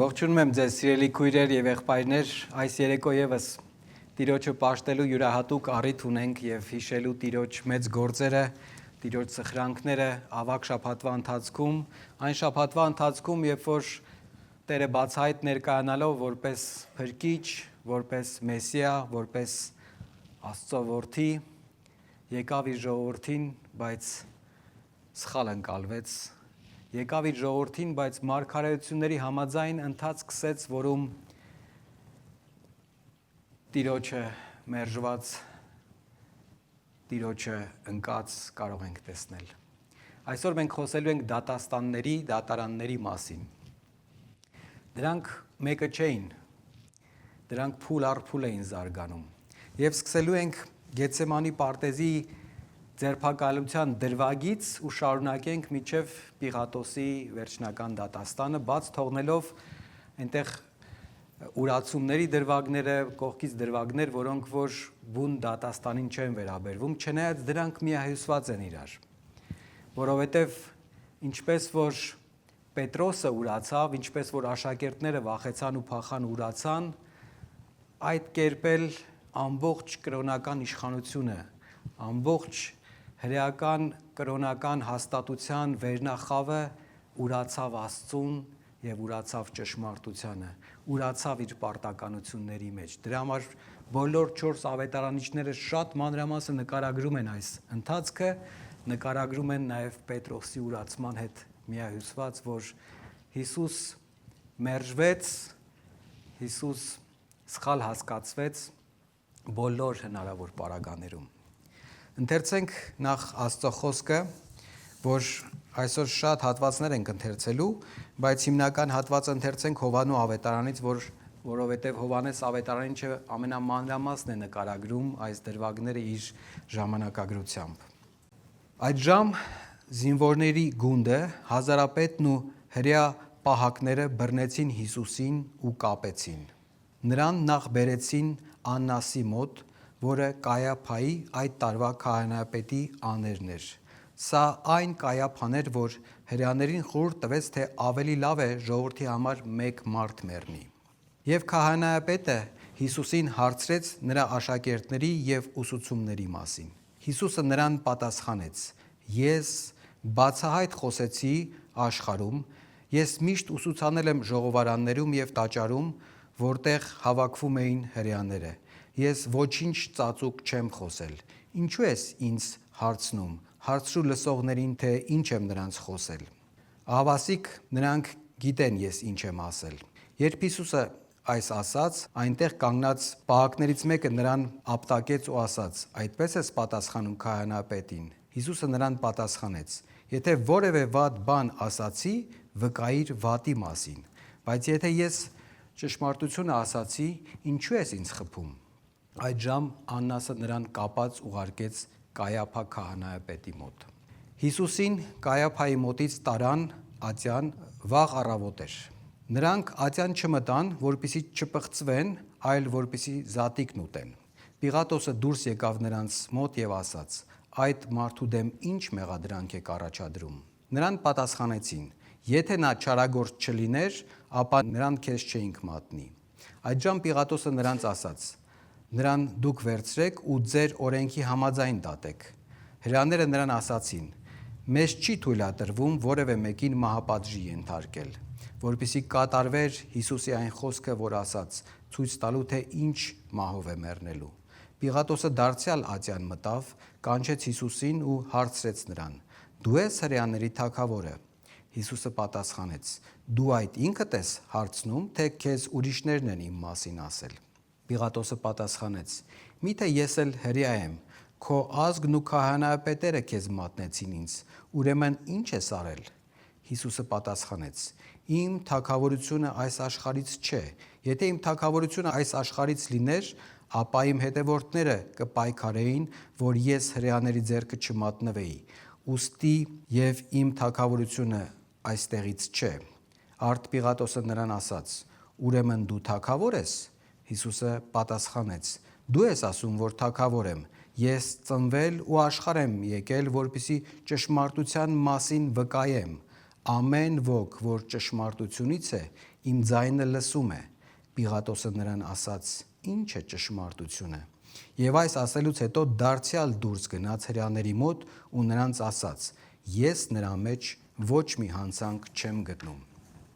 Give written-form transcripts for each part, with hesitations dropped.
Ողջունում եմ ձեզ սիրելի քույրեր եւ եղբայրներ, այս երեկո եւս Տիրոջը պաշտելու յուրահատուկ առիթ ունենք եւ հիշելու Տիրոջ մեծ գործերը, Տիրոջ սխրանքները ավագ շաբաթվա ընթացքում, այն շաբաթվա ընթացքում, երբ որ Տերը բացահայտ ներկայանալով որպես փրկիչ, որպես Մեսիա, որպես Աստծո որդի, եկավ իր ժողովրդին, բայց սխալ ընկալվեց, եկավ իր ժողովրդին, բայց մարգարեությունների համաձայն ընթացք սկսեց, որում Տիրոջը մերժված, Տիրոջը ընկած կարող ենք տեսնել։ Այսօր մենք խոսելու ենք դատաստանների, դատարանների մասին։ Դրանք մեկը չէին, դրանք փուլ առ փուլ էին զարգանում։ Եվ սկսելու ենք Գեթսեմանի պարտեզի ձերբակալության դրվագից ու շարունակենք մինչև Պիղատոսի վերջնական դատաստանը, բաց թողնելով այնտեղ ուրացումների դրվագները, կողքից դրվագներ, որոնք որ բուն դատաստանին չեն վերաբերվում, չնայած դրանք միահյուսված են իրար, որովհետև ինչպես որ Պետրոսը ուրացավ, ինչպես որ աշակերտները վախեցան ու փախան ուրացան, այդ կերպ էլ ամբողջ կրոնական իշխանությունը, ամբողջ հրեական կրոնական հաստատության վերնախավը ուրացավ Աստծուն եւ ուրացավ ճշմարտությանը, ուրացավ իր պարտականությունների մեջ։ Դրա համար բոլոր 4 ավետարանիչները շատ մանրամասն նկարագրում են այս ընթացքը, նկարագրում են նաեւ Պետրոսի ուրացման հետ միահյուսված, որ Հիսուս մերժվեց, Հիսուս սխալ հասկացվեց բոլոր հնարավոր պարագաներում։ Ընթերցենք նախ Աստծո խոսքը, որ այսօր շատ հատվածներ ենք ընթերցելու, բայց հիմնական հատվածը ընթերցենք Հովանու ավետարանից, որովհետև Հովանես ավետարանիչը ամենամանրամասն է նկարագրում այս դրվագները իր ժամանակագրությամբ։ Այդժամ զինվորների գունդը, հազարապետն ու հրեա պահակները բռնեցին Հիսուսին ու կապեցին։ Նրան նախ բերեցին Աննասի մոտ, որը Կայափայի այդ տարվա քահանայապետի աներն էր։ Սա այն Կայափան էր, որ հրեաներին խորհուրդ տվեց, թե ավելի լավ է ժողովրդի համար մեկ մարդ մեռնի։ Եվ քահանայապետը Հիսուսին հարցրեց նրա աշակերտների եւ ուսուցումների մասին։ Հիսուսը նրան պատասխանեց. Ես բացահայտ խոսեցի աշխարհում, ես միշտ ուսուցանել եմ ժողովարաններում եւ տաճարում, որտեղ հավաքվում էին հրեաները։ Ես ոչինչ ծածուկ չեմ խոսել։ Ինչու ես ինձ հարցնում, հարցրու լսողներին, թե ինչ եմ նրանց խոսել։ Ահավասիկ նրանք գիտեն ես ինչ եմ ասել։ Երբ Հիսուսը այս ասաց, այնտեղ կանգնած պահակներից մեկը նրան ապտակեց ու ասաց. Այդպես ես պատասխանում քահանայապետին։ Հիսուսը նրան պատասխանեց. Եթե որևէ վատ բան ասացի, վկայիր վատի մասին, բայց եթե ես ճշմարտությունը ասացի, ինչու ես ինձ խփում։ Այդժամ Աննասը նրան կապած ուղարկեց Կայափա քահանայապետի մոտ։ Հիսուսին Կայափայի մոտից տարան ատյան, վաղ առավոտ էր։ Նրանք ատյան չմտան, որպեսզի չպղծվեն, այլ որպեսզի զատիկն ուտեն։ Պիղատոսը դուրս եկավ նրանց մոտ եւ ասաց. Այդ մարդու դեմ ինչ մեղադրանք եք առաջադրում։ Նրան պատասխանեցին. Եթե նա չարագործ չլիներ, ապա նրան քեզ չէինք մատնի։ Այդժամ Պիղատոսը նրանց ասաց. Նրան դուք վերցրեք ու ձեր օրենքի համաձայն դատեք։ Հրեաները նրան ասացին. Մեզ չի թույլատրվում որևէ մեկին մահապատժի ենթարկել, որպեսզի կատարվեր Հիսուսի այն խոսքը, որ ասաց, ցույց տալու թե ինչ մահով է մեռնելու։ Պիղատոսը դարձյալ ատյան մտավ, կանչեց Հիսուսին ու հարցրեց նրան. Դու ես հրեաների թագավորը։ Հիսուսը պատասխանեց. Դու այդ ինքդ ես հարցնում, թե քեզ ուրիշներն են իմ մասին ասել։ Պիղատոսը պատասխանեց. Միթե ես էլ հրեա եմ, քո ազգն ու քահանայապետերը քեզ մատնեցին ինձ, ուրեմն ինչ ես արել։ Հիսուսը պատասխանեց. Իմ թագավորությունը այս աշխարհից չէ։ Եթե իմ թագավորությունը այս աշխարհից լիներ, ապա իմ հետևորդները կպայքարեին, որ ես հրեաների ձեռքը չմատնվեի։ Ուստի եւ իմ թագավորությունը այստեղից չէ։ Արդ Պիղատոսը նրան ասաց. Ուրեմն դու թագավոր ես։ Հիսուսը պատասխանեց. Դու ես ասում, որ թագավոր եմ։ Ես ծնվել ու աշխարհ եմ եկել, որպեսզի ճշմարտության մասին վկայեմ։ Ամեն ոք, որ ճշմարտությունից է, Իմ ձայնը լսում է։ Պիղատոսը նրան ասաց. Ինչ է ճշմարտությունը։ Եվ այս ասելուց հետո դարձյալ դուրս գնաց հրեաների մոտ ու նրանց ասաց. Ես նրա մեջ ոչ մի հանցանք չեմ գտնում։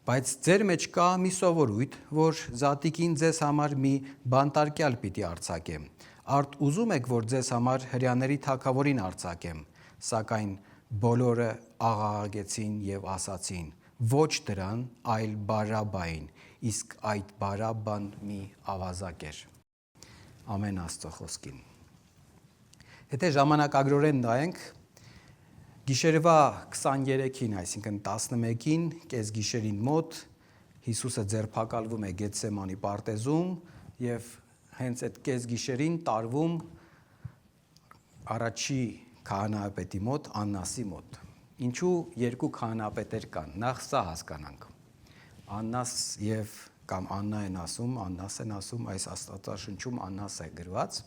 Բայց ձեր մեջ կա մի սովորույթ, որ զատիկին ձեզ համար մի բանտարկյալ պիտի արձակեմ։ Արդ ուզում եք, որ ձեզ համար հրեաների թագավորին արձակեմ, սակայն բոլորը աղաղակեցին եւ ասացին. Ոչ դրան, այլ Բարաբային, իսկ այդ Բարաբան մի ավազակ էր։ Ամեն Աստծո խոսքին։ Եթե ժամանակագրորեն նայենք, գիշերվա 23-ին, այսինքն 11-ին, կեսգիշերին մոտ Հիսուսը ձերբակալվում է Գեթսեմանի պարտեզում եւ հենց այդ կեսգիշերին տարվում առաջի քահանայապետի մոտ, Աննասի մոտ։ Ինչու երկու քահանայապետեր կան։ Նախ սա հասկանանք։ Աննաս եւ կամ Աննա են ասում, Աննաս են ասում, այս Աստվածաշնչում Աննաս է գրված,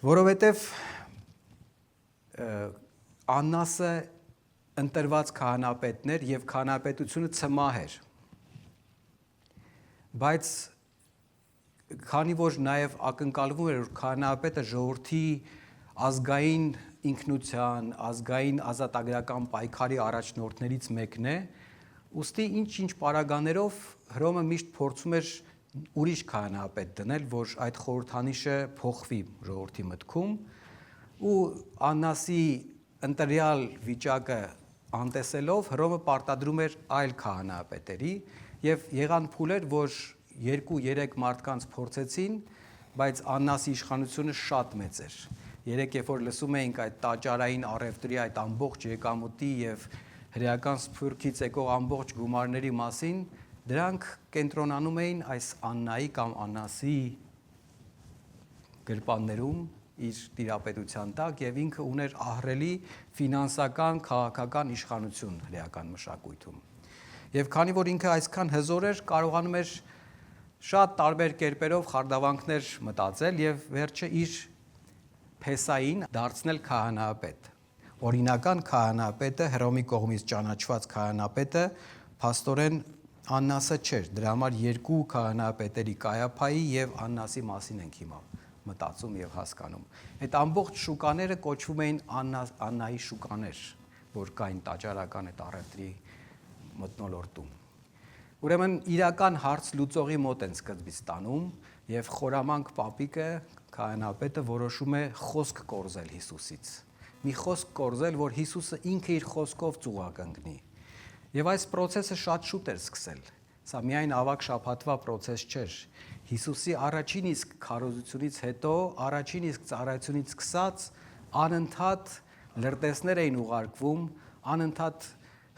որովհետեւ Աննասը ընտրված քահանապետն էր եւ քահանապետությունը ցմահ էր։ Բայց քանի որ նաեւ ակնկալվում էր, որ քահանապետը ժողովրդի ազգային ինքնության, ազգային ազատագրական պայքարի առաջնորդներից մեկն է, ուստի ինչ-ինչ պարագաներով Հռոմը միշտ փորձում էր ուրիշ քահանապետ դնել, որ այդ խորհրդանիշը փոխվի ժողովրդի մտքում, ու Աննասի ընտրյալ վիճակը անտեսելով Հռոմը պարտադրում էր այլ քահանապետերի եւ եղան փուլեր, որ 2-3 մարդկանց փորձեցին, բայց Աննասի իշխանությունը շատ մեծ էր։ Երեք երբ որ լսում էինք այդ տաճարային առևտրի այդ ամբողջ եկամուտի եւ հրեական սփյուռքից եկող ամբողջ գումարների մասին, դրանք կենտրոնանում էին այս Աննայի կամ Աննասի գրպաններում իր տիրապետության տակ եւ ինքը ուներ ահռելի ֆինանսական, քաղաքական իշխանություն հրեական մշակույթում։ Եվ քանի որ ինքը այսքան հզոր էր, կարողանում էր շատ տարբեր կերպերով խարդավանքներ մտածել եւ վերջը իր Փեսային դարձնել քահանայապետ։ Օրինական քահանայապետը, Հռոմի կողմից ճանաչված քահանայապետը փաստորեն Աննասը չէր։ Դրա համար երկու քահանայապետերի Կայափայի եւ Աննասի մասին ենք հիմա մտածում եւ հասկանում։ Այդ ամբողջ շուկաները կոչվում էին Աննայի շուկաներ, որ կային տաճարական այդ առևտրի մթնոլորտում։ Ուրեմն իրական հարց լուծողի մոտ են սկզբից տանում եւ խորամանկ պապիկը քահանայապետը որոշում է խոսք կորզել Հիսուսից։ Մի խոսք կորզել, որ Հիսուսը ինքը իր խոսքով ծուղակ ընկնի։ Եվ այս process-ը շատ շուտ էր սկսել։ Սա միայն ավագ շաբաթվա process չէր։ Հիսուսի առաջին իսկ քարոզությունից հետո, առաջին իսկ ծառայությունից սկսած անընդհատ լրտեսներ էին ուղարկվում, անընդհատ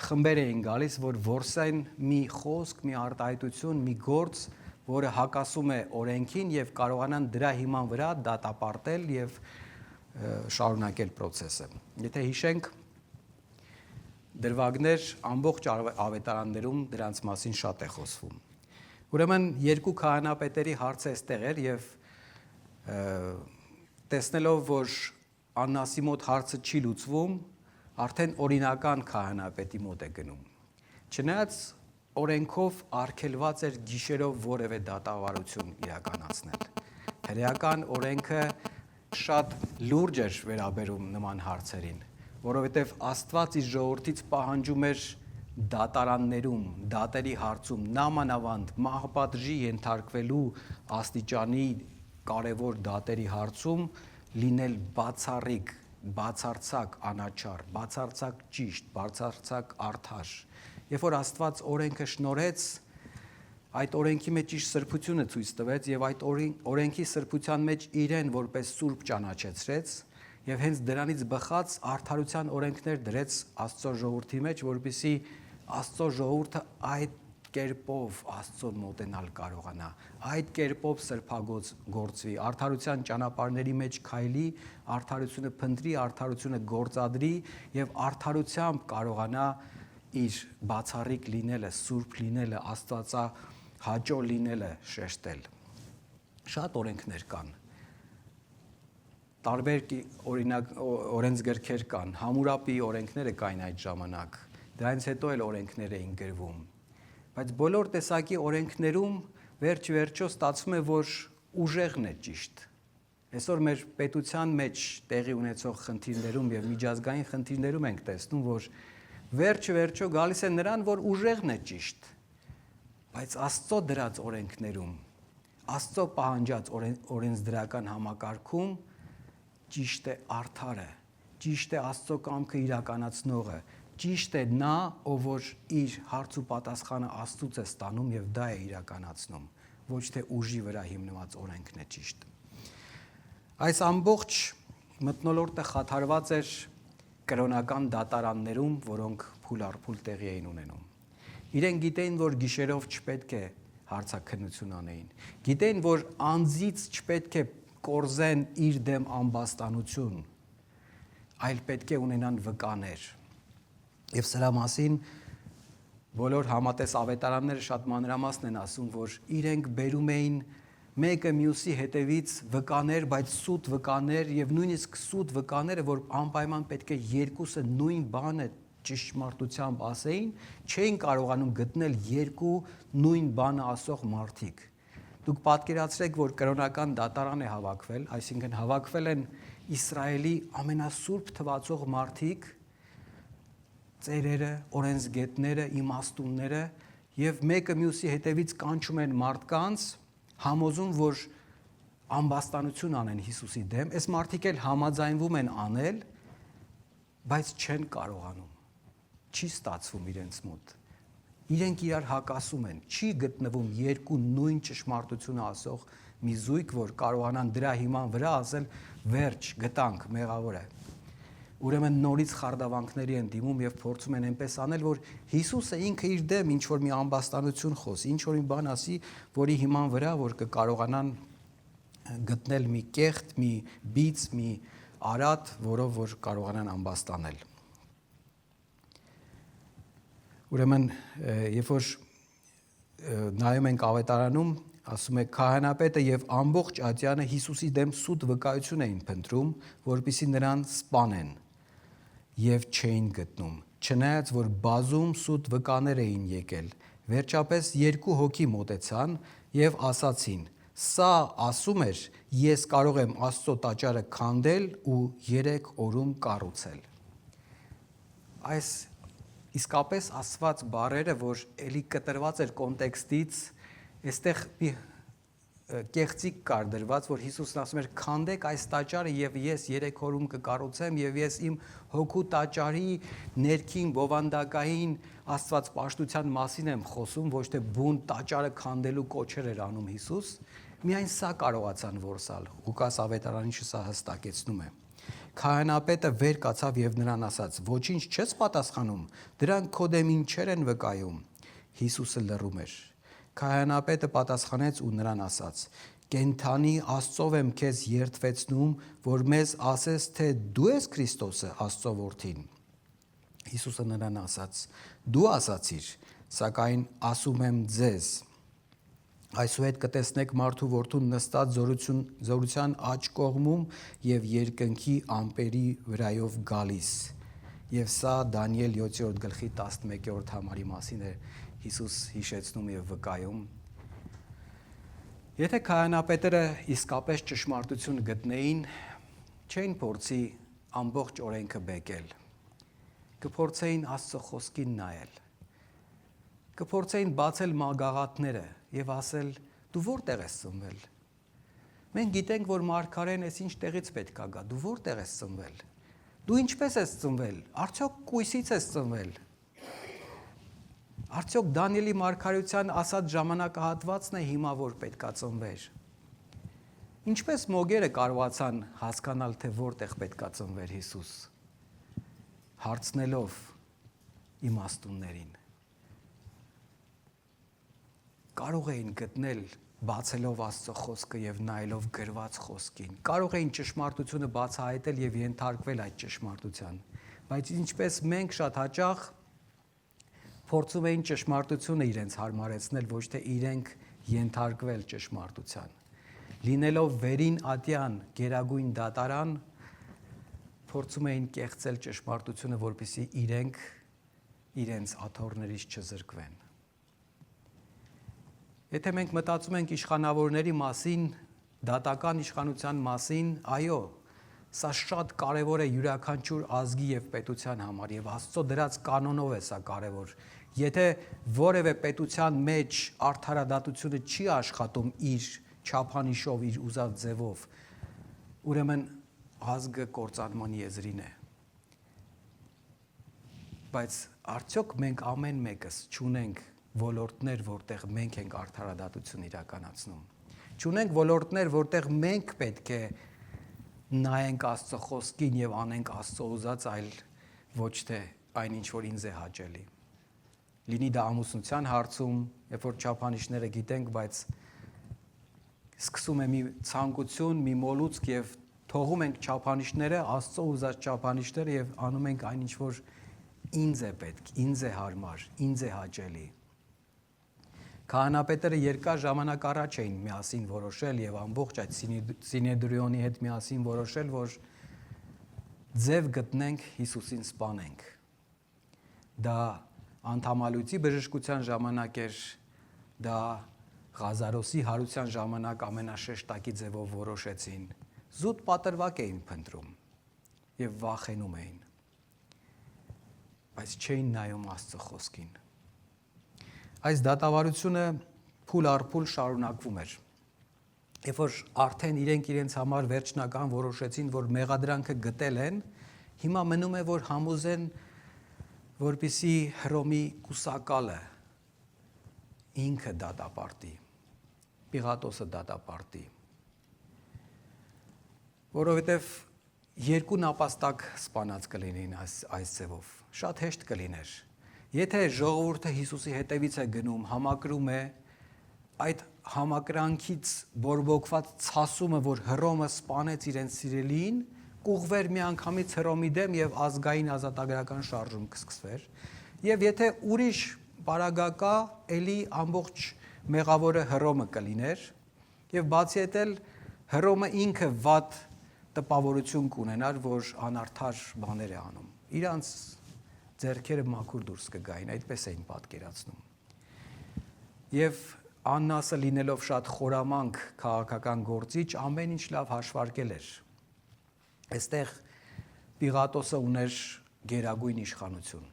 խմբեր էին գալիս, որ որսեն մի խոսք, մի արտահայտություն, մի գործ, որը հակասում է օրենքին եւ կարողանան դրա հիման վրա դատապարտել եւ շարունակել process-ը։ Եթե հիշենք, դրվագներ ամբողջ ավետարաններում դրանց մասին շատ է խոսվում։ Ուրեմն երկու քահանապետերի հարցը այստեղ էր եւ տեսնելով, որ Աննասի մոտ հարցը չի լուծվում, արդեն օրինական քահանապետի մոտ է գնում։ Չնայած օրենքով արգելված էր գիշերով որևէ դատավարություն իրականացնել։ Հրեական օրենքը շատ լուրջ էր վերաբերում նման հարցերին, որովհետև Աստված իր ժողովրդից պահանջում էր դատարաններում, դատերի հարցում նամանավանդ մահապատժի ենթարկվելու աստիճանի կարևոր դատերի հարցում լինել բացառիկ, բացարձակ անաչառ, բացարձակ ճիշտ, բացարձակ արդար։ Երբ որ Աստված օրենքը շնորհեց, այդ օրենքի մեջ իր սրբությունը ցույց տվեց եւ այդ օրենքի սրբության մեջ իրեն որպես սուրբ ճանաչեցրեց եւ հենց դրանից բխած արդարության օրենքներ դրեց Աստծո ժողովրդի մեջ, որպեսզի Աստծո ժողովուրդը այդ կերպով Աստծուն մոտենալ կարողանա, այդ կերպով սրբագործվի, արդարության ճանապարհների մեջ քայլի, արդարությունը փնտրի, արդարությունը գործադրի եւ արդարությամբ կարողանա իր բացառիկ լինելը, սուրբ լինելը, Աստվածա հաճո լինելը շեշտել։ Շատ օրենքներ կան։ Տարբեր օրինակ օրենսգրքեր կան, Համուրապի օրենքները կային այդ ժամանակ։ Դրանից հետո էլ օրենքներ էին գրվում։ Բայց բոլոր տեսակի օրենքներում վերջ-վերջո ստացվում է, որ ուժեղն է ճիշտ։ Այսօր մեր պետության մեջ տեղի ունեցող խնդիրներում եւ միջազգային խնդիրներում ենք տեսնում, որ վերջ-վերջո գալիս է նրան, որ ուժեղն է ճիշտ։ Բայց Աստծո դրած օրենքներում, Աստծո պահանջած օրենսդրական համակարգում ճիշտ է արդարը, ճիշտ է Աստծո կամքը իրականացնողը, ճիշտ է նա, ով որ իր հարց ու պատասխանը Աստծուց է ստանում եւ դա է իրականացնում, ոչ թե ուժի վրա հիմնված օրենքն է ճիշտ։ Այս ամբողջ մթնոլորտը խաթարված էր կրոնական դատարաններում, որոնք փուլ առ փուլ տեղի էին ունենում։ Իրենք գիտեին, որ գիշերով չպետք է հարցաքննություն անեին։ Գիտեին, որ անձից չպետք է կորզեն իր դեմ ամբաստանություն, այլ պետք է ունենան վկաներ։ Եվ սրա մասին բոլոր համատես ավետարանները շատ մանրամասն են ասում, որ իրենք բերում էին մեկը մյուսի հետևից վկաներ, բայց սուտ վկաներ եւ նույնիսկ սուտ վկաները, որ անպայման պետք է երկուսը նույն բանը ճշմարտությամբ ասեին, չէին կարողանում գտնել երկու նույն բանը ասող մարդիկ։ Դուք պատկերացրեք, որ կրոնական դատարան է հավաքվել, այսինքն հավաքվել են Իսրայելի ամենասուրբ թվացող մարդիկ, ծերերը, օրենսգետները, իմաստունները եւ մեկը մյուսի հետևից կանչում են մարդկանց, համոզում, որ ամբաստանություն անեն Հիսուսի դեմ, այս մարդիկ էլ համաձայնվում են անել, բայց չեն կարողանում, չի ստացվում իրենց մոտ։ Իրենք իրար հակասում են, չի գտնվում երկու նույն ճշմարտությունը ասող մի զույգ, որ կարողանան դրա հիման վրա ասել վերջ, գտանք, մեղավոր է։ Ուրեմն նորից խարդավանքների են դիմում եւ փորձում են այնպես անել, որ Հիսուսը ինքը իր դեմ ինչ որ մի ամբաստանություն խոսի, ինչ որ մի բան ասի, որի հիման վրա որ կկարողանան գտնել մի կեղտ, մի բիծ, մի արատ, որով որ կարողանան ամբաստանել։ Ուրեմն, երբ որ նայում ենք ավետարանում, ասում է քահանապետը եւ ամբողջ ատյանը Հիսուսի դեմ սուտ վկայություն էին փնտրում, որպեսզի նրան սպանեն եւ չէին գտնում, չնայած որ բազում սուտ վկաներ էին եկել։ Վերջապես երկու հոգի մոտեցան եւ ասացին. «Սա ասում էր, ես կարող եմ Աստծո տաճարը քանդել ու 3 օրում կառուցել»։ Այս իսկապես ասված բառերը, որ էլի կտրված էր կոնտեքստից, այստեղ կեղծիկ կար դրված, որ Հիսուսն ասում էր քանդեք այս տաճարը եւ ես 3 օրում կկառուցեմ եւ ես իմ հոգու տաճարի ներքին բովանդակային աստվածպաշտության մասին եմ խոսում, ոչ թե բուն տաճարը քանդելու կոչեր էր անում Հիսուս, միայն սա կարողացան որսալ։ Ղուկաս ավետարանիչը սա հստակեցնում է։ Քահանապետը վեր կացավ եւ նրան ասաց. «Ոչինչ չես պատասխանում, դրանք քո դեմ ինչեր են վկայում»։ Հիսուսը լռում էր։ Քահանապետը պատասխանեց ու նրան ասաց. «Կենթանի Աստծով եմ քեզ երդվեցնում, որ մեզ ասես, թե դու ես Քրիստոսը, Աստծո որդին»։ Հիսուսը նրան ասաց. «Դու ասացիր, սակայն ասում եմ ձեզ. այսուհետ կտեսնեք մարդու որդուն նստած զորության աջ կողմում եւ երկնքի ամպերի վրայով գալիս»։ Եվ սա Դանիել 7-րդ գլխի 11-րդ համարի մասին է Հիսուս հիշեցնում եւ վկայում։ Եթե քահանապետերը իսկապես ճշմարտություն գտնեին, չէին փորձի ամբողջ օրենքը բեկել։ Կփորձեին Աստծո խոսքին նայել։ Կփորձեին բացել մագաղաթները եւ ասել. «Դու որտեղ ես ծնվել։ Մենք գիտենք, որ մարգարեն էս ինչ տեղից պետքա գա։ Դու որտեղ ես ծնվել։ Դու ինչպես ես ծնվել։ Արդյոք կույսից ես ծնվել։ Արդյոք Դանիելի մարգարեության ասած ժամանակահատվածն է հիմա որ պետքա ծնվեր։ Ինչպես մոգերը կարողացան հասկանալ, թե որտեղ պետքա ծնվեր Հիսուս։ Հարցնելով իմաստուններին։ Կարող էին գտնել բացելով Աստծո խոսքը եւ նայելով գրված խոսքին։ Կարող էին ճշմարտությունը բացահայտել եւ ենթարկվել այդ ճշմարտության, բայց ինչպես մենք շատ հաճախ փորձում էին ճշմարտությունը իրենց հարմարեցնել, ոչ թե իրենք ենթարկվել ճշմարտության։ Լինելով վերին ատյան գերագույն դատարան, փորձում էին կեղծել ճշմարտությունը, որպեսզի իրենք իրենց աթոռներից չզրկվեն։ Եթե մենք մտածում ենք իշխանավորների մասին, դատական իշխանության մասին, այո, սա շատ կարևոր է յուրաքանչյուր ազգի եւ պետության համար եւ Աստծո դրած կանոնով է սա կարևոր։ Եթե որևէ պետության մեջ արդարադատությունը չի աշխատում իր չափանիշով, իր ուզած ձևով, ուրեմն ազգը կործանման եզրին է։ Բայց արդյոք մենք ամեն մեկս չունենք ոլորտներ, որտեղ մենք ենք արդարադատություն իրականացնում։ Չունենք ոլորտներ, որտեղ մենք պետք է նայենք Աստծո խոսքին եւ անենք Աստծո ուզած, այլ ոչ թե այնինչ որ ինձ է հաճելի։ Լինի դա ամուսնության հարցում, երբ որ չափանիշները գիտենք, բայց սկսում է մի ցանկություն, մի մոլուցք եւ թողում ենք չափանիշները, Աստծո ուզած չափանիշները եւ անում ենք այնինչ որ ինձ է պետք, ինձ է հարմար, ինձ է հաճելի։ Քահանապետերը երկար ժամանակ առաջ էին միասին որոշել եւ ամբողջ այդ Սինեդրիոնի հետ միասին որոշել, որ ձև գտնենք Հիսուսին սպանենք։ Դա անդամալույցի բժշկության ժամանակ էր, դա Ղազարոսի հարության ժամանակ ամենաշեշտակի ձևով որոշեցին։ Զուտ պատրվակ էին փնտրում եւ վախենում էին։ Բայց չէին նայում Աստծո խոսքին։ Այս դատավարությունը փուլ առ փուլ շարունակվում էր։ Երբ որ արդեն իրենց համար վերջնական որոշեցին, որ մեղադրանքը գտել են, հիմա մնում է, որ համոզեն, որպեսզի Հռոմի կուսակալը ինքը դատապարտի, Պիղատոսը դատապարտի։ Որովհետև երկու նապաստակ սպանած կլինեին այս ձևով, շատ հեշտ կլիներ։ Եթե ժողովուրդը Հիսուսի հետևից է գնում, համակրում է, այդ համակրանքից բորբոքված ցասումը, որ Հռոմը սպանեց իրենց սիրելիին, կուղվեր միանգամից Հռոմի դեմ եւ ազգային ազատագրական շարժում կսկսվեր։ Եվ եթե ուրիշ բարագակա, էլի ամբողջ մեղավորը Հռոմը կլիներ, եւ բացի այդ էլ Հռոմը ինքը վատ տպավորություն կունենար, որ անարդար բաներ է անում։ Իրանց ձեռքերը մաքուր դուրս կգային, այդպես էին պատկերացնում։ Եվ Աննասը լինելով շատ խորամանկ քաղաքական գործիչ, ամեն ինչ լավ հաշվարկել էր։ Այստեղ Պիղատոսը ուներ գերագույն իշխանություն։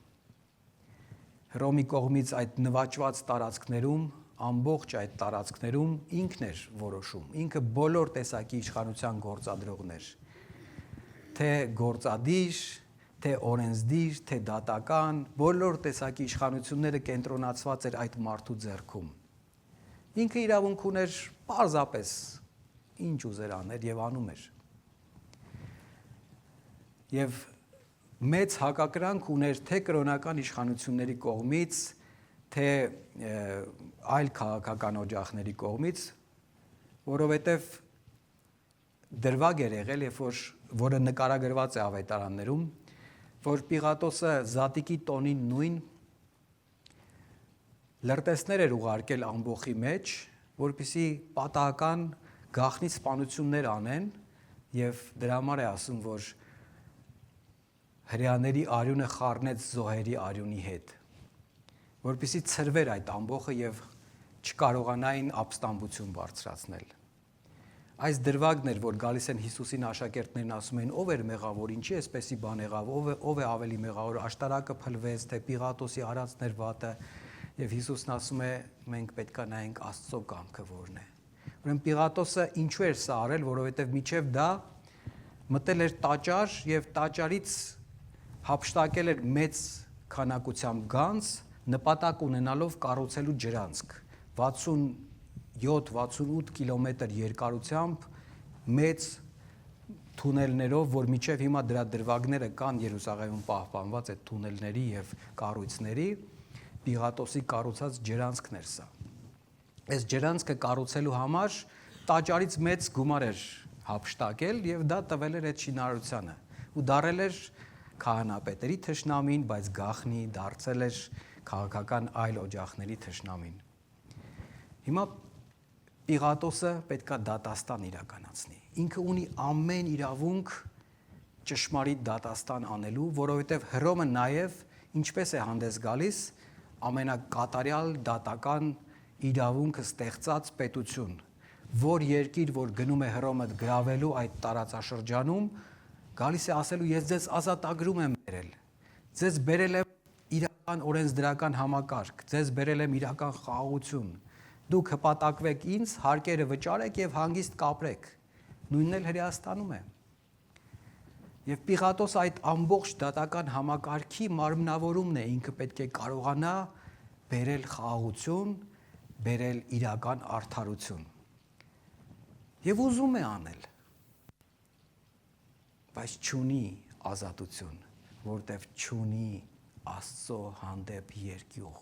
Հռոմի կողմից այդ նվաճված տարածքներում, ամբողջ այդ տարածքներում ինքն էր որոշում, ինքը բոլոր տեսակի իշխանության գործադրողներ, թե գործադիր, թե օրենսդիր, թե դատական, բոլոր տեսակի իշխանությունները կենտրոնացված էր այդ մարդու ձեռքում։ Ինքը իրավունք ուներ պարզապես ինչ ուզեր աներ եւ անում էր։ Եվ մեծ հակակրանք ուներ թե կրոնական իշխանությունների կողմից, թե այլ քաղաքական օջախների կողմից, որովհետև դրվագ էր եղել, որը նկարագրված է ավետարաններում, որ Պիղատոսը զատիկի տոնին նույն լրտեսներ էր ուղարկել ամբոխի մեջ, որպեսզի պատահական գաղտնի սպանություններ անեն եւ դրա համար է ասում, որ հրեաների արյունը խառնեց զոհերի արյունի հետ, որպեսզի ցրվեր այդ ամբոխը եւ չկարողանային ապստամբություն բարձրացնել։ Այս դրվագն էր, որ գալիս են Հիսուսին աշակերտներն ասում են, ով էր մեղավոր, ինչի էսպեսի բան եղավ, ով է ավելի մեղավոր, աշտարակը փլվեց, թե Պիղատոսի արածն էր վատը, եւ Հիսուսն ասում է, մենք պետք է նայենք Աստծո կամքը որն է։ Ուրեմն Պիղատոսը ինչու էր սա արել, որովհետեւ միջև դա մտել էր տաճար եւ տաճարից հափշտակել էր մեծ քանակությամբ գանձ, նպատակ ունենալով կառուցելու ջրանցք 67-68 կիլոմետր երկարությամբ մեծ թունելներով, որ միջև հիմա դրա դրվագները կան Երուսաղեմում պահպանված այդ թունելների եւ կառույցների, Պիղատոսի կառուցած ջրանցքն էր սա։ Այս ջրանցքը կառուցելու համար տաճարից մեծ գումար էր հափշտակել եւ դա տվել էր այդ շինարարությանը ու դարել էր քահանապետերի թշնամին, բայց գախնի դարձել էր քաղաքական այլ օջախների թշնամին։ Հիմա Պիղատոսը պետքա դատաստան իրականացնի։ Ինքը ունի ամեն իրավունք ճշմարիտ դատաստան անելու, որովհետև Հռոմը նաև ինչպես է հանդես գալիս ամենակատարյալ դատական իրավունքը ստեղծած պետություն, որ երկիր, որ գնում է Հռոմը գրավելու այդ տարածաշրջանում, գալիս է ասելու ես ձեզ ազատագրում եմ բերել, ձեզ բերել եմ իրական օրենսդրական համակարգ, ձեզ բերել եմ իրական խաղաղություն, դուք հպատակվեք ինձ, հարկերը վճարեք եւ հանգիստ կապրեք, նույնն էլ Հրեաստանում է։ Եվ Պիղատոս այդ ամբողջ դատական համակարգի մարմնավորումն է, ինքը պետք է կարողանա բերել խաղաղություն, բերել իրական արդարություն։ Եվ ուզում է անել, բայց չունի ազատություն, որտև չունի Աստծո հանդեպ երկյուղ,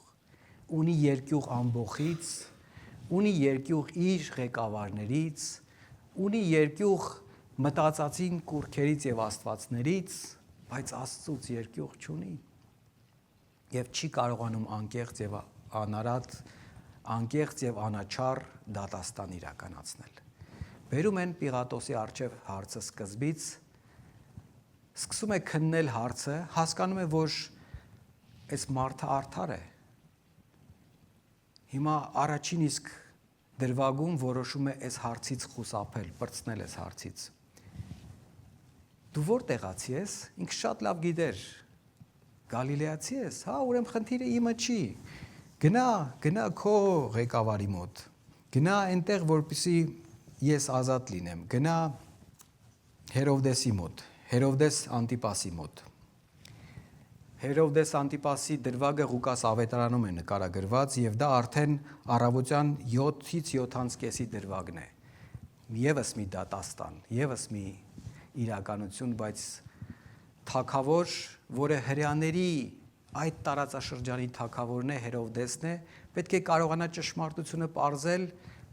ունի երկյուղ ամբոխից, ունի երկյուղ իր ղեկավարներից, ունի երկյուղ մտածածին կուրքերից եւ աստվածներից, բայց Աստծուց երկյուղ չունի եւ չի կարողանում անկեղծ եւ անարատ, անկեղծ եւ անաչառ դատաստան իրականացնել։ Բերում են Պիղատոսի առջև հարցը սկզբից, սկսում է քննել հարցը, հասկանում է, որ այս մարդը արդար է։ Հիմա առաջին իսկ դրվագում որոշում է այս հարցից խուսափել, պրծնել այս հարցից։ Դու որտեղացի ես, ինքը շատ լավ գիտեր, Գալիլեացի ես, հա, ուրեմն խնդիրը իմը չի, գնա քո ղեկավարի մոտ, գնա այնտեղ, որպեսզի ես ազատ լինեմ, գնա Հերովդեսի մոտ, Հերովդես Անտիպասի մոտ։ Հերովդես Անտիպասի դրվագը Ղուկաս ավետարանում է նկարագրված եւ դա արդեն առավոտյան 7-ից 7:30 դրվագն է։ Եվս մի դատաստան, եվս մի իրականություն, բայց թագավոր, որը հրեաների այդ տարածաշրջանի թագավորն է, Հերովդեսն է, պետք է կարողանա ճշմարտությունը պարզել,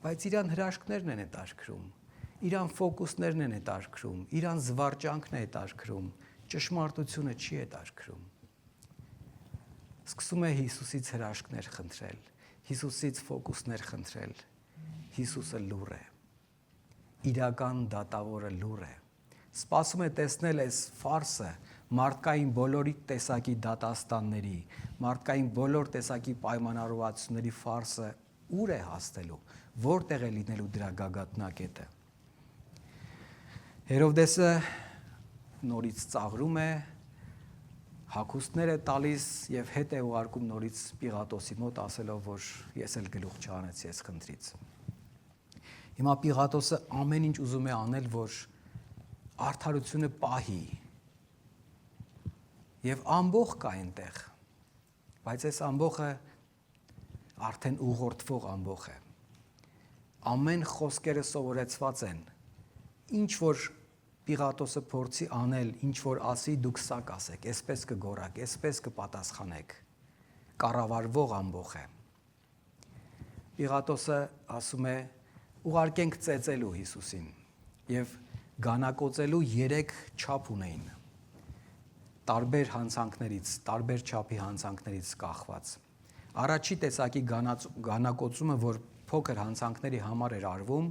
բայց իրան հրաշքներն են հետաքրքրում, իրան ֆոկուսներն են հետաքրքրում, իրան զվարճանքն է հետաքրքրում, ճշմարտությունը չի հետաքրքրում։ Սկսում է Հիսուսից հրաշքներ խնդրել, Հիսուսից ֆոկուսներ խնդրել։ Հիսուսը լուռ է, իրական դատավորը լուռ է, սպասում է տեսնել այս ֆարսը, մարդկային բոլորի տեսակի դատաստանների, մարդկային բոլոր տեսակի պայմանավորվածությունների ֆարսը ուր է հասնելու, որտեղ է լինելու դրա գագաթնակետը։ Հերովդեսը նորից ծաղրում է, հագուստներ է տալիս եւ հետ է ուղարկում նորից Պիղատոսի մոտ, ասելով, որ ես էլ գլուխ չհանեցի այս խնդրից։ Հիմա Պիղատոսը ամեն ինչ ուզում է անել, որ արդարությունը պահի եւ ամբոխ կա այնտեղ, բայց այս ամբոխը արդեն ուղղորդվող ամբոխ է։ Ամեն խոսքերը սովորեցված են, ինչ որ Պիղատոսը փորձի անել, ինչ որ ասի, դուք սա կասեք, այսպես կգորակ, այսպես կպատասխանեք, կառավարվող ամբոխ է։ Պիղատոսը ասում է, ուղարկենք ծեծելու Հիսուսին եւ գանակոծելու 3 չափ ունեին, տարբեր հանցանքներից, տարբեր չափի հանցանքներից կախված։ Առաջի տեսակի գանակոծումը, որ փոքր հանցանքների համար էր արվում,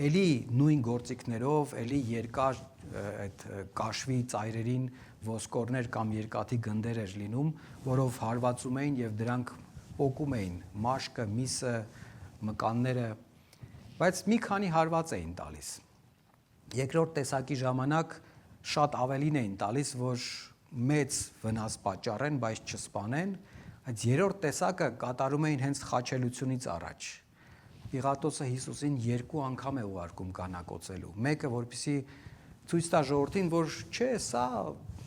էլի նույն գործիքներով, էլի երկար այդ կաշվի ծայրերին ոսկորներ կամ երկաթի գնդեր էր լինում, որով հարվածում էին եւ դրանք պոկում էին մաշկը, միսը, մկանները, բայց մի քանի հարված էին տալիս։ Երկրորդ տեսակի ժամանակ շատ ավելին էին տալիս, որ մեծ վնաս պատճառեն, բայց չսպանեն, այդ երրորդ տեսակը կատարում էին հենց խաչելությունից առաջ։ Պիղատոսը Հիսուսին 2 անգամ է ուղարկում գանակոծելու։ Մեկը, որպեսզի ցույց տա ժողովրդին, որ չէ, սա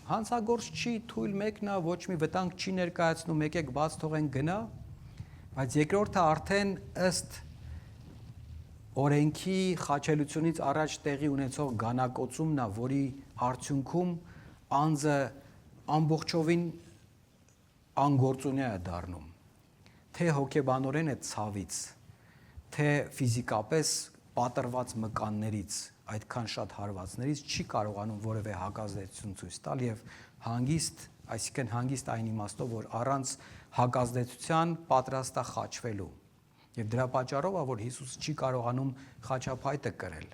հանցագործ չի, թույլ մեկն է, ոչ մի վտանգ չի ներկայացնում, եկեք բաց թողեն գնա, բայց երկրորդը արդեն ըստ օրենքի խաչելությունից առաջ տեղի ունեցող գանակոծումն է, որի արդյունքում անձը ամբողջովին անգործունյա է դառնում, թե հոգեբանորեն է ցավից, թե ֆիզիկապես պատրված մկաններից, այդքան շատ հարվածներից չի կարողանում որևէ հակազդեցություն ցույց տալ եւ հանգիստ, այսինքն հանգիստ այն իմաստով, որ առանց հակազդեցության պատրաստ է խաչվելու։ Եվ դրա պատճառով է, որ Հիսուսը չի կարողանում խաչափայտը կրել,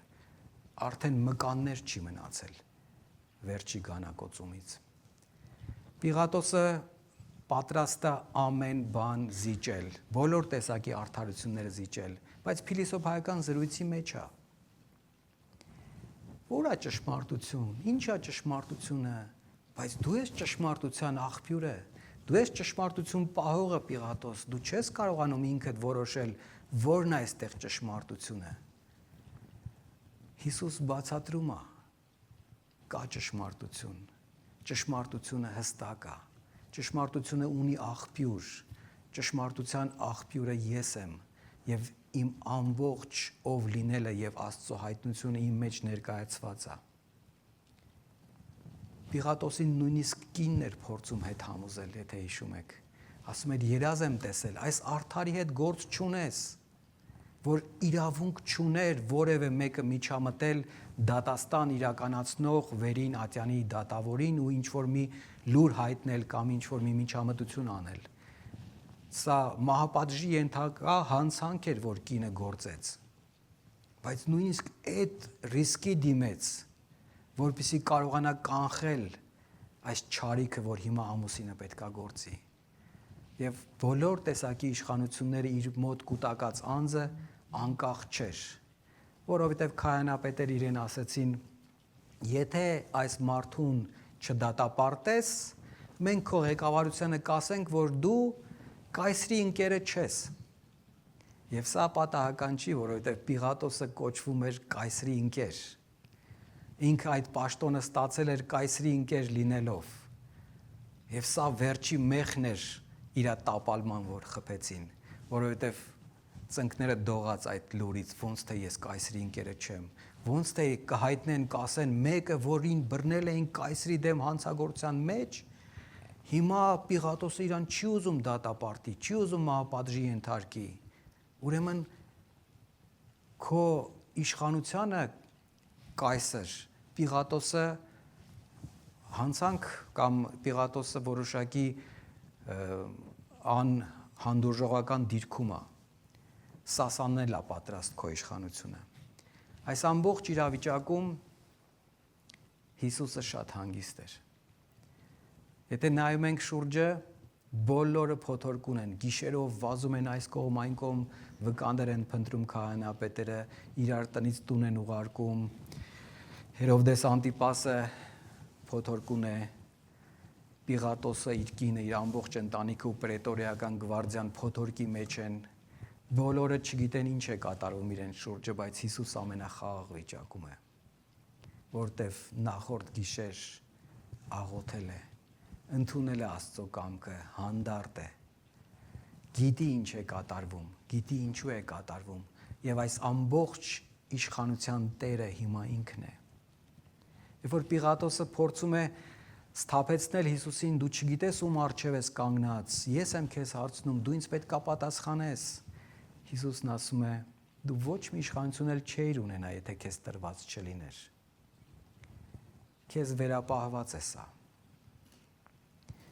արդեն մկաններ չի մնացել վերջի գանակոծումից։ Պիղատոսը պատրաստ է ամեն բան զիջել, բոլոր տեսակի արդարությունները զիջել, բայց փիլիսոփայական զրույցի մեջ է։ Որ է ճշմարտություն, ինչ է ճշմարտությունը, բայց դու ես ճշմարտության աղբյուրը, դու ես ճշմարտություն պահողը Պիղատոս, դու չես կարողանում ինքդ որոշել, որն է այստեղ ճշմարտությունը։ Հիսուս բացատրում է, կա ճշմարտություն, ճշմարտությունը հստակ է, ճշմարտությունը ունի աղբյուր, ճշմարտության աղբյուրը ես եմ եւ իմ ամբողջ ով լինելը եւ Աստծո հայտնությունը իմ մեջ ներկայացված է։ Պիղատոսին նույնիսկ կինն էր փորձում հետ համոզել, եթե հիշում եք։ Ասում էր երազ եմ տեսել, այս արդարի հետ գործ չունես, որ իրավունք չուներ որևէ մեկը միջամտել դատաստան իրականացնող վերին ատյանի դատավորին ու ինչ-որ մի լուր հայտնել կամ ինչ-որ մի միջամտություն անել։ Սա մահապատժի ենթակա հանցանք էր, որ կինը գործեց։ Բայց նույնիսկ այդ ռիսկի դիմեց, որպեսզի կարողանա կանխել այս չարիքը, որ հիմա ամուսինը պետքա գործի։ Եվ բոլոր տեսակի իշխանությունները իր մոտ կուտակած անձը անկախ չէր, որովհետև քահանապետեր իրեն ասեցին, եթե այս մարդուն չդատապարտես, մենք քո ղեկավարությանը կասենք, որ դու Կայսրի ընկերը չես։ Եվ սա պատահական չի, որովհետև Պիղատոսը կոչվում էր Կայսրի ընկեր։ Ինքը այդ պաշտոնը ստացել էր Կայսրի ընկեր լինելով։ Եվ սա վերջի մեղն էր իր տապալման, որ խփեցին, որովհետև ծնկները դողաց այդ լուրից, ոնց թե ես Կայսրի ընկերը չեմ, ոնց թե կհայտնեն, կասեն մեկը, որին բռնել էին Կայսրի դեմ հանցագործության մեջ, հիմա Պիղատոսը իրան չի ուզում դատապարտի, չի ուզում մահապատժի ենթարկի, ուրեմն քո իշխանությանը Կայսր, Պիղատոսը հանցանք կամ Պիղատոսը որոշակի անհանդուրժողական դիրքում է, սասանել է պատրաստ քո իշխանությունը։ Այս ամբողջ իրավիճակում Հիսուսը շատ հանգիստ էր։ Եթե նայում ենք շուրջը, բոլորը փոթորկուն են, գիշերով վազում են այս կողմ, այն կողմ, վկաններ են փնտրում քահանապետերը, իրար տնից տուն են ուղարկում, Հերովդես Անտիպասը փոթորկուն է, Պիղատոսը իր կինը, իր ամբողջ ընտանիքը ու պրետորիական գվարդիան փոթորկի մեջ են, բոլորը չգիտեն ինչ է կատարվում իրենց շուրջը, բայց Հիսուս ամենախաղաղ վիճակում է, որտև նախորդ գիշեր աղոթել է, ընդունել է Աստծո կամքը, հանդարտ է, գիտի ինչ է կատարվում, գիտի ինչու է կատարվում եւ այս ամբողջ իշխանության տերը հիմա ինքն է։ Երբ որ Պիղատոսը փորձում է սթափեցնել Հիսուսին, դու չգիտես ում առջև ես կանգնած, ես եմ քեզ հարցնում, դու ինձ պետք է պատասխանես։ Հիսուսն ասում է, դու ոչ մի իշխանություն էլ չէիր ունենա, եթե քեզ տրված չլիներ։ Քեզ վերապահված է սա։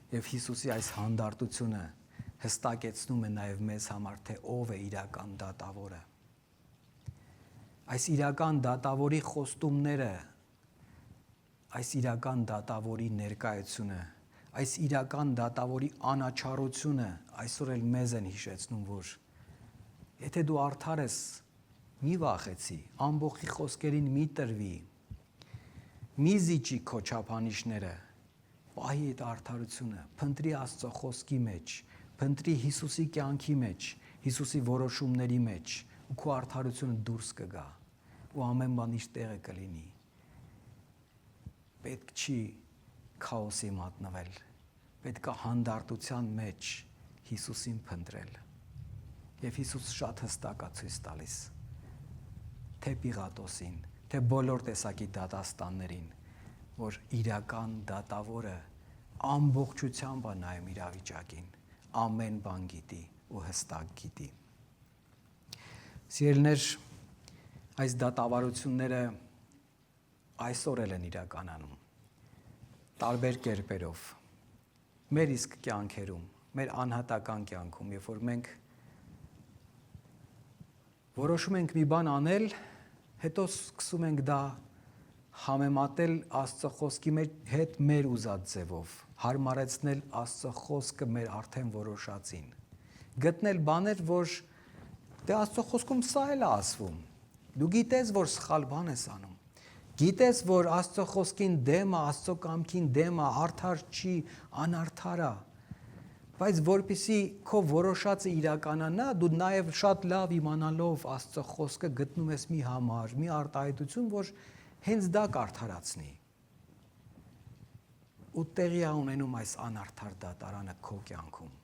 Եվ Հիսուսի այս հանդարտությունը հստակեցնում է նաև մեզ համար, թե ով է իրական դատավորը։ Այս իրական դատավորի խոստումները, այս իրական դատավորի ներկայությունը, այս իրական դատավորի անաչառությունը այսօր էլ մեզ են հիշեցնում, որ եթե դու արդար ես, մի վախեցի, ամբողջի խոսքերին մի տրվի, մի զիջի քո չափանիշները, պահի այդ արդարությունը, փնտրի Աստծո խոսքի մեջ, փնտրի Հիսուսի կյանքի մեջ, Հիսուսի որոշումների մեջ, ու քո արդարությունը դուրս կգա, ու ամեն բան իր տեղը կլինի։ Պետք չի քաոսի մատնվել, պետք է հանդարտության մեջ Հիսուսին փնտրել։ Եվ Հիսուս շատ հստակ է ցույց տալիս, թե Պիղատոսին, թե բոլոր տեսակի դատաստաններին, որ իրական դատավորը ամբողջությամբ է նայում իրավիճակին, ամեն բան գիտի ու հստակ գիտի։ Սիրելիներ, այս դատավարությունները այսօր էլ են իրականանում, տարբեր կերպերով, մեր իսկ կյանքերում, մեր անհատական կյանքում, երբ որ մենք որոշում ենք մի բան անել, հետո սկսում ենք դա համեմատել Աստծո խոսքի հետ մեր ուզած ձևով, հարմարեցնել Աստծո խոսքը մեր արդեն որոշածին, գտնել բաներ, որ դե Աստծո խոսքում սա էլ է ասվում, դու գիտես, որ սխալ բան ես անում, գիտես, որ Աստծո խոսքին դեմ է, Աստծո կամքին դեմ է, արդար չի, անարդար է, բայց որպեսզի քո որոշածը իրականանա, դու նաև շատ լավ իմանալով Աստծո խոսքը գտնում ես մի համար, մի արտահայտություն, որ հենց դա կարդարացնի։ Ու տեղի է ունենում այս անարդար դատարանը քո կյանքում։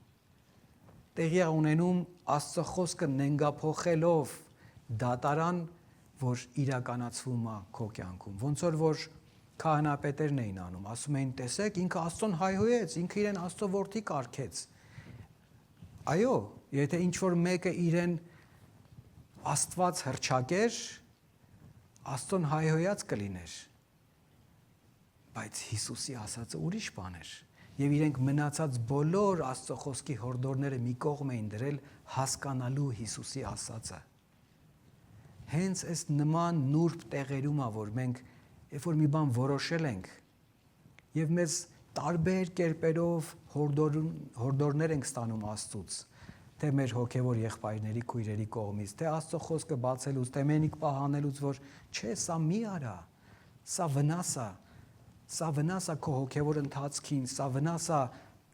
Տեղի է ունենում Աստծո խոսքը նենգափոխելով դատարան, որ իրականացվում է քո կյանքում։ Ոնց որ քահանապետերն էին անում, ասում էին, տեսեք, ինքը Աստծուն հայհոյեց, ինքը իրեն Աստծո որդի կարգեց։ Այո, եթե ինչ-որ մեկը իրեն Աստված հռչակեր, Աստծուն հայհոյած կլիներ, բայց Հիսուսի ասածը ուրիշ բան էր, եւ իրենք մնացած բոլոր Աստծո խոսքի հորդորները մի կողմ էին դրել հասկանալու Հիսուսի ասածը։ Հենց այս նման նուրբ տեղերում է, որ մենք երբ որ մի բան որոշել ենք եւ մեզ տարբեր կերպերով հորդորներ ենք ստանում Աստծուց, թե մեր հոգեվոր եղբայրների, քույրերի կողմից, թե Աստծո խոսքը բացելուց, թե մենիկ պահանելուց, որ չէ, սա մի արա, սա վնաս է քո հոգեվոր ընթացքին, սա վնաս է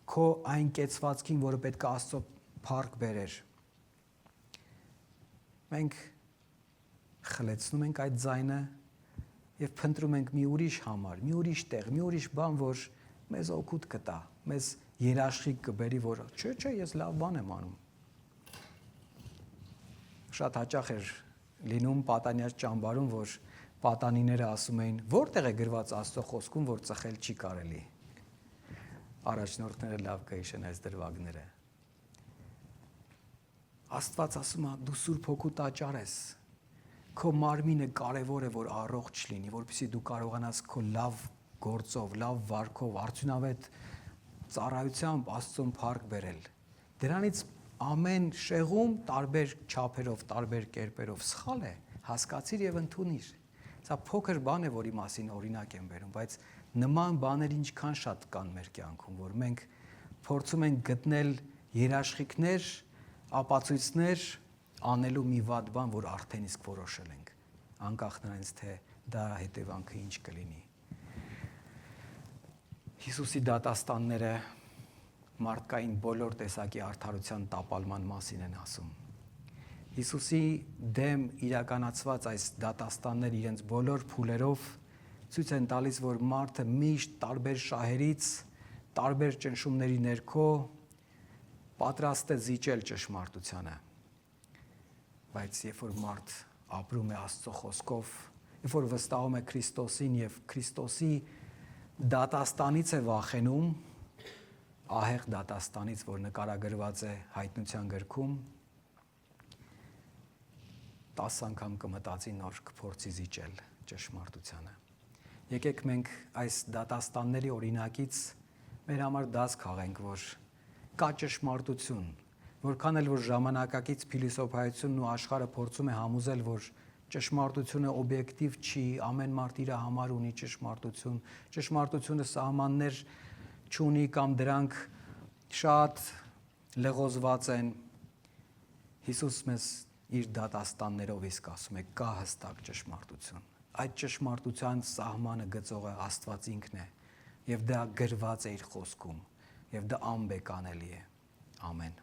քո այն կեցվածքին, որը պետք է Աստծո փառք բերեր։ Մենք խլեցնում ենք այդ ձայնը եւ փնտրում ենք մի ուրիշ համար, մի ուրիշ տեղ, մի ուրիշ բան, որ մեզ օգուտ կտա, մեզ երաշխիք կբերի, որ չէ, ես լավ բան եմ անում։ Շատ հաճախ էր լինում պատանյաց ճամբարում, որ պատանիները ասում էին, որտեղ է գրված Աստծո խոսքում, որ ծխել չի կարելի։ Առաջնորդները լավ կհիշեն այս դրվագները։ Աստված ասում է, դու Սուրբ Հոգու տաճար ես։ Քո մարմինը կարևոր է, որ առողջ լինի, որպեսզի դու կարողանաս քո լավ գործով, լավ վարքով, արդյունավետ ծառայությամբ Աստծուն փառք բերել։ Դրանից ամեն շեղում տարբեր չափերով, տարբեր կերպերով սխալ է, հասկացիր եւ ընդունիր։ Սա փոքր բան է, որի մասին օրինակ եմ բերում, բայց նման բաներ ինչքան շատ կան մեր կյանքում, որ մենք փորձում ենք գտնել երաշխիքներ, ապացույցներ անելու մի վատ բան, որ արդեն իսկ որոշել ենք, անկախ նրանից, թե դա հետևանքը ինչ կլինի։ Հիսուսի դատաստանները մարդկային բոլոր տեսակի արդարության տապալման մասին են ասում։ Հիսուսի դեմ իրականացված այս դատաստանները իրենց բոլոր փուլերով ցույց են տալիս, որ մարդը միշտ տարբեր շահերից, տարբեր ճնշումների ներքո պատրաստ է զիջել ճշմարտությանը։ Բայց երբ որ մարդ ապրում է Աստծո խոսքով, երբ որ վստահում է Քրիստոսին եւ Քրիստոսի դատաստանից է վախենում, ահեղ դատաստանից, որ նկարագրված է Հայտնության գրքում, 10 անգամ կմտածի նոր կփորձի զիջել ճշմարտությանը։ Եկեք մենք այս դատաստանների օրինակից մեր համար դաս քաղենք, որ կա ճշմարտություն, որքան էլ որ ժամանակակից փիլիսոփայությունն ու աշխարհը փորձում է համոզել, որ ճշմարտությունը օբյեկտիվ չի, ամեն մարդ իր համար ունի ճշմարտությունը սահմաններ չունի կամ դրանք շատ լղոզված են, Հիսուս մեզ իր դատաստաններով իսկ ասում է, կա հստակ ճշմարտություն։ Այդ ճշմարտության սահմանը գծողը Աստված ինքն է, եւ դա գրված է իր խոսքում, եւ դա անբեկանելի է։ Ամեն։